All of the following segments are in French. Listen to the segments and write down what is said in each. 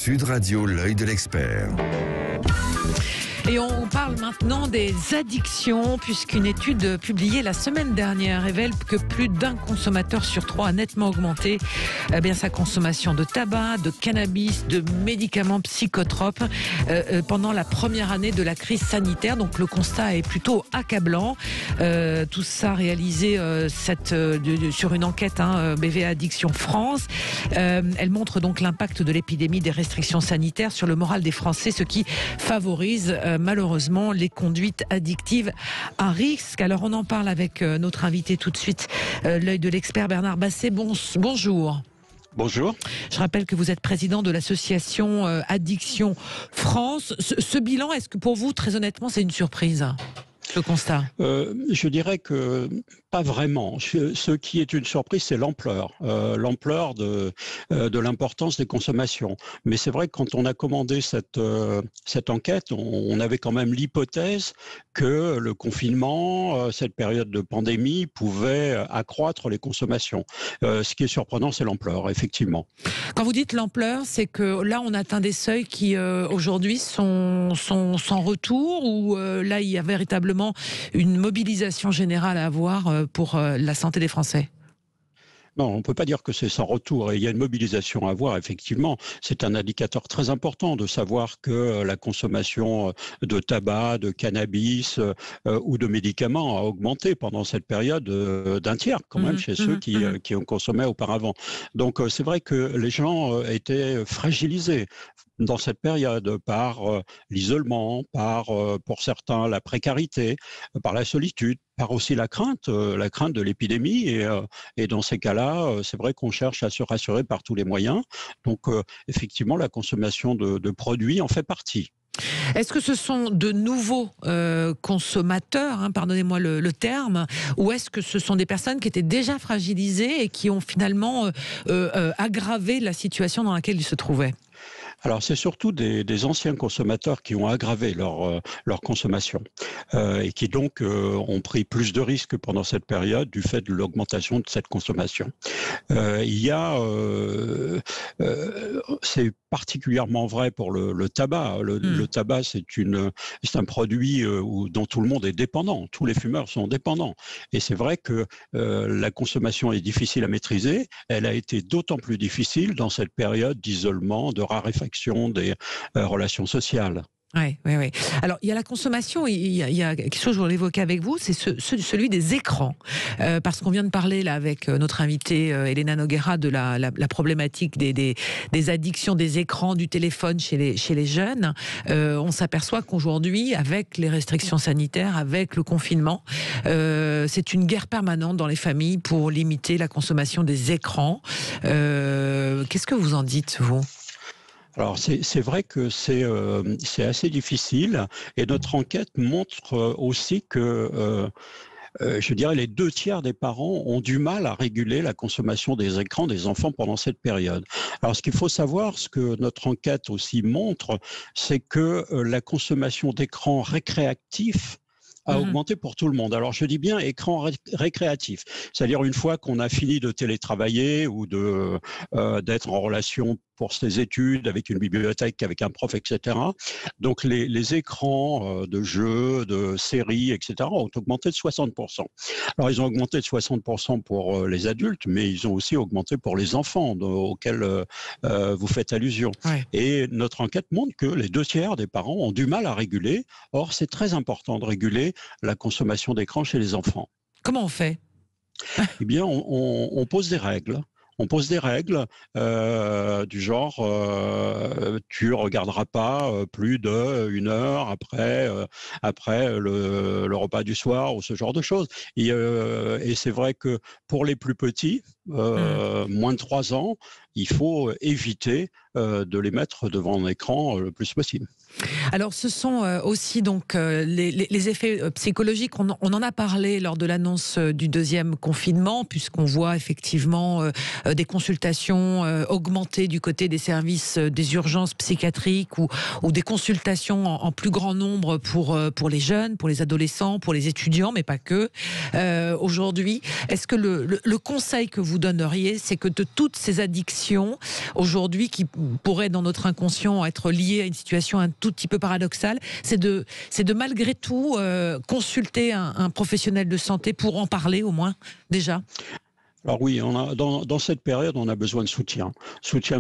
Sud Radio, l'œil de l'expert. Et on parle maintenant des addictions, puisqu'une étude publiée la semaine dernière révèle que plus d'un consommateur sur 3 a nettement augmenté sa consommation de tabac, de cannabis, de médicaments psychotropes pendant la première année de la crise sanitaire. Donc le constat est plutôt accablant. Tout ça réalisé sur une enquête BVA Addiction France. Elle montre donc l'impact de l'épidémie des restrictions sanitaires sur le moral des Français, ce qui favorise malheureusement les conduites addictives à risque. Alors on en parle avec notre invité tout de suite, l'œil de l'expert Bernard Basset. Bonjour. Bonjour. Je rappelle que vous êtes président de l'association Addiction France. Ce bilan, est-ce que pour vous, très honnêtement, c'est une surprise ? Le constat. Je dirais que pas vraiment. Ce qui est une surprise, c'est l'ampleur de l'importance des consommations. Mais c'est vrai que quand on a commandé cette enquête, on avait quand même l'hypothèse que le confinement, cette période de pandémie, pouvait accroître les consommations. Ce qui est surprenant, c'est l'ampleur, effectivement. Quand vous dites l'ampleur, c'est que là, on atteint des seuils qui aujourd'hui sont sans retour, ou là, il y a véritablement une mobilisation générale à avoir pour la santé des Français? Non, on ne peut pas dire que c'est sans retour. Et il y a une mobilisation à avoir, effectivement. C'est un indicateur très important de savoir que la consommation de tabac, de cannabis ou de médicaments a augmenté pendant cette période d'un tiers, quand même, chez ceux qui ont consommé auparavant. Donc, c'est vrai que les gens étaient fragilisés dans cette période par l'isolement, par, pour certains, la précarité, par la solitude, par aussi la crainte de l'épidémie. Et dans ces cas-là, c'est vrai qu'on cherche à se rassurer par tous les moyens. Donc, effectivement, la consommation de produits en fait partie. Est-ce que ce sont de nouveaux consommateurs, pardonnez-moi le terme, ou est-ce que ce sont des personnes qui étaient déjà fragilisées et qui ont finalement aggravé la situation dans laquelle ils se trouvaient ? Alors, c'est surtout des anciens consommateurs qui ont aggravé leur consommation et qui donc ont pris plus de risques pendant cette période du fait de l'augmentation de cette consommation. C'est particulièrement vrai pour le tabac. Le tabac, c'est un produit dont tout le monde est dépendant. Tous les fumeurs sont dépendants. Et c'est vrai que la consommation est difficile à maîtriser. Elle a été d'autant plus difficile dans cette période d'isolement, de raréfaction des relations sociales. Oui. Alors, il y a la consommation, il y a quelque chose, je voulais évoquer avec vous, c'est celui des écrans. Parce qu'on vient de parler là avec notre invitée Elena Noguera de la problématique des addictions des écrans, du téléphone chez les jeunes. On s'aperçoit qu'aujourd'hui, avec les restrictions sanitaires, avec le confinement, c'est une guerre permanente dans les familles pour limiter la consommation des écrans. Qu'est-ce que vous en dites, vous ? Alors c'est vrai que c'est assez difficile, et notre enquête montre aussi que je dirais les 2 tiers des parents ont du mal à réguler la consommation des écrans des enfants pendant cette période. Alors ce qu'il faut savoir, ce que notre enquête aussi montre, c'est que la consommation d'écrans récréatifs a augmenté pour tout le monde. Alors je dis bien écran récréatif, c'est-à-dire une fois qu'on a fini de télétravailler ou d'être en relation pour ses études, avec une bibliothèque, avec un prof, etc. Donc les écrans de jeux, de séries, etc. ont augmenté de 60%. Alors ils ont augmenté de 60% pour les adultes, mais ils ont aussi augmenté pour les enfants auxquels vous faites allusion. Ouais. Et notre enquête montre que les 2 tiers des parents ont du mal à réguler. Or, c'est très important de réguler la consommation d'écran chez les enfants. Comment on fait ? Eh bien, on pose des règles. On pose des règles du genre tu regarderas pas plus d'1 heure après le repas du soir, ou ce genre de choses. Et c'est vrai que pour les plus petits, moins de 3 ans, il faut éviter de les mettre devant un écran le plus possible. Alors, ce sont aussi donc les effets psychologiques. On en a parlé lors de l'annonce du 2e confinement, puisqu'on voit effectivement des consultations augmenter du côté des services des urgences psychiatriques, ou des consultations en plus grand nombre pour les jeunes, pour les adolescents, pour les étudiants, mais pas que. Aujourd'hui, est-ce que le conseil que vous donneriez, c'est que de toutes ces addictions addiction aujourd'hui qui pourrait dans notre inconscient être liée à une situation un tout petit peu paradoxale, c'est de malgré tout consulter un professionnel de santé pour en parler au moins déjà. Alors oui, dans cette période, on a besoin de soutien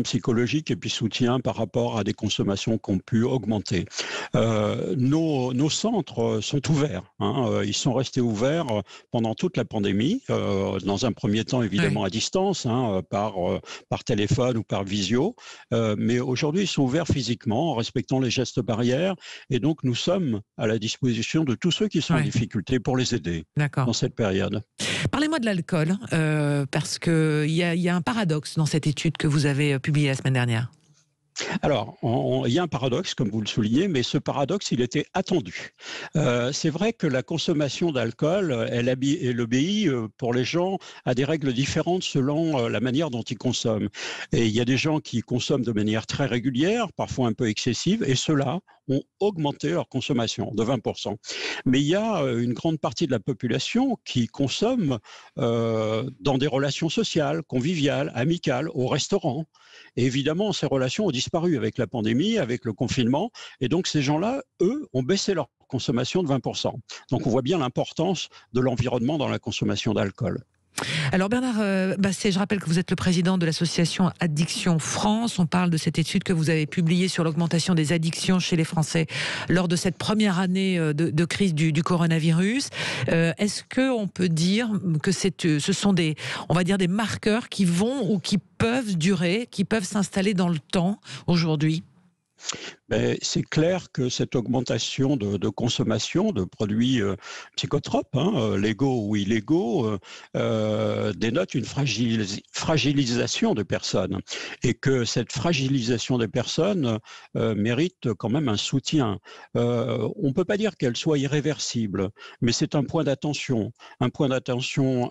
psychologique et puis soutien par rapport à des consommations qui ont pu augmenter. Nos centres sont ouverts, ils sont restés ouverts pendant toute la pandémie, dans un premier temps évidemment à distance, par téléphone ou par visio, mais aujourd'hui ils sont ouverts physiquement en respectant les gestes barrières et donc nous sommes à la disposition de tous ceux qui sont en difficulté pour les aider dans cette période. Parlez-moi de l'alcool, parce qu'il y a un paradoxe dans cette étude que vous avez publiée la semaine dernière. Alors, il y a un paradoxe, comme vous le soulignez, mais ce paradoxe, il était attendu. C'est vrai que la consommation d'alcool, elle obéit pour les gens à des règles différentes selon la manière dont ils consomment. Et il y a des gens qui consomment de manière très régulière, parfois un peu excessive, et ceux-là ont augmenté leur consommation de 20%. Mais il y a une grande partie de la population qui consomme dans des relations sociales, conviviales, amicales, au restaurant. Et évidemment, ces relations ont disparu avec la pandémie, avec le confinement. Et donc, ces gens-là, eux, ont baissé leur consommation de 20%. Donc, on voit bien l'importance de l'environnement dans la consommation d'alcool. Alors Bernard Basset, je rappelle que vous êtes le président de l'association Addiction France. On parle de cette étude que vous avez publiée sur l'augmentation des addictions chez les Français lors de cette première année de crise du coronavirus. Est-ce qu'on peut dire que ce sont des marqueurs qui vont ou qui peuvent durer, qui peuvent s'installer dans le temps aujourd'hui ? C'est clair que cette augmentation de consommation de produits psychotropes, légaux ou illégaux, dénote une fragilisation de personnes. Et que cette fragilisation des personnes mérite quand même un soutien. On ne peut pas dire qu'elle soit irréversible, mais c'est un point d'attention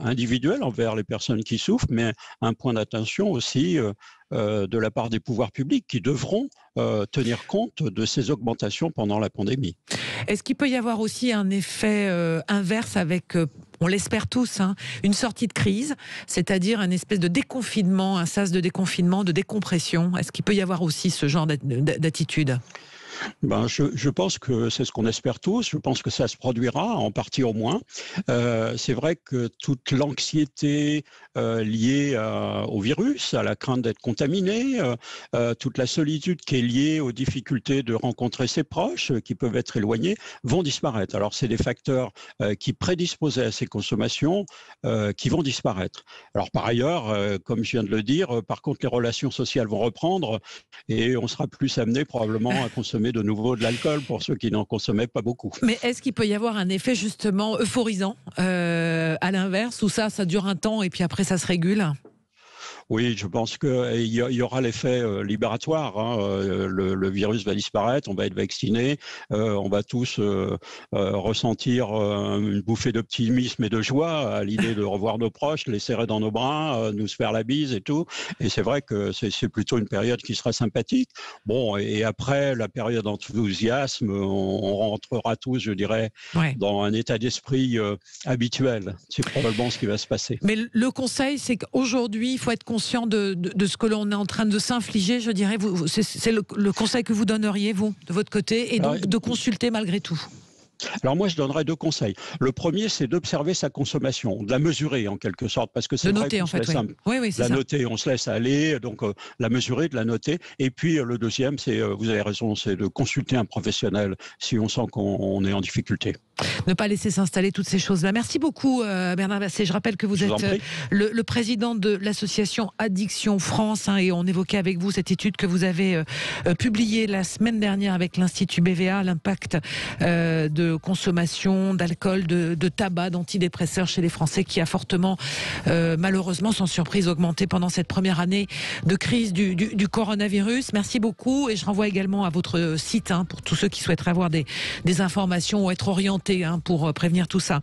individuel envers les personnes qui souffrent, mais un point d'attention aussi de la part des pouvoirs publics qui devront tenir compte de ces augmentations pendant la pandémie. Est-ce qu'il peut y avoir aussi un effet inverse avec, on l'espère tous, une sortie de crise, c'est-à-dire un espèce de déconfinement, un sas de déconfinement, de décompression? Est-ce qu'il peut y avoir aussi ce genre d'attitude ? Je pense que c'est ce qu'on espère tous. Je pense que ça se produira, en partie au moins. C'est vrai que toute l'anxiété liée au virus, à la crainte d'être contaminé, toute la solitude qui est liée aux difficultés de rencontrer ses proches, qui peuvent être éloignés, vont disparaître. Alors, c'est des facteurs qui prédisposaient à ces consommations qui vont disparaître. Alors, par ailleurs, comme je viens de le dire, par contre, les relations sociales vont reprendre et on sera plus amené probablement à consommer de nouveau de l'alcool pour ceux qui n'en consommaient pas beaucoup. Mais est-ce qu'il peut y avoir un effet justement euphorisant à l'inverse, où ça dure un temps et puis après ça se régule ? Oui, je pense qu'il y aura l'effet libératoire. Le virus va disparaître, on va être vacciné, on va tous ressentir une bouffée d'optimisme et de joie à l'idée de revoir nos proches, les serrer dans nos bras, nous se faire la bise et tout. Et c'est vrai que c'est plutôt une période qui sera sympathique. Bon, et après la période d'enthousiasme, on rentrera tous, je dirais, dans un état d'esprit habituel. C'est probablement ce qui va se passer. Mais le conseil, c'est qu'aujourd'hui, il faut être conscient de ce que l'on est en train de s'infliger, je dirais. C'est le conseil que vous donneriez, vous, de votre côté, et donc de consulter malgré tout. Alors moi, je donnerais deux conseils. Le premier, c'est d'observer sa consommation, de la mesurer en quelque sorte, parce que c'est vrai qu'on se laisse la noter, on se laisse aller, donc la mesurer, de la noter. Et puis le deuxième, c'est, vous avez raison, c'est de consulter un professionnel si on sent qu'on est en difficulté. Ne pas laisser s'installer toutes ces choses-là. Merci beaucoup Bernard Basset. Je rappelle que vous êtes le président de l'association Addiction France, et on évoquait avec vous cette étude que vous avez publiée la semaine dernière avec l'Institut BVA, l'impact de consommation d'alcool, de tabac, d'antidépresseurs chez les Français qui a fortement, malheureusement, sans surprise, augmenté pendant cette première année de crise du coronavirus. Merci beaucoup, et je renvoie également à votre site pour tous ceux qui souhaiteraient avoir des informations ou être orientés pour prévenir tout ça.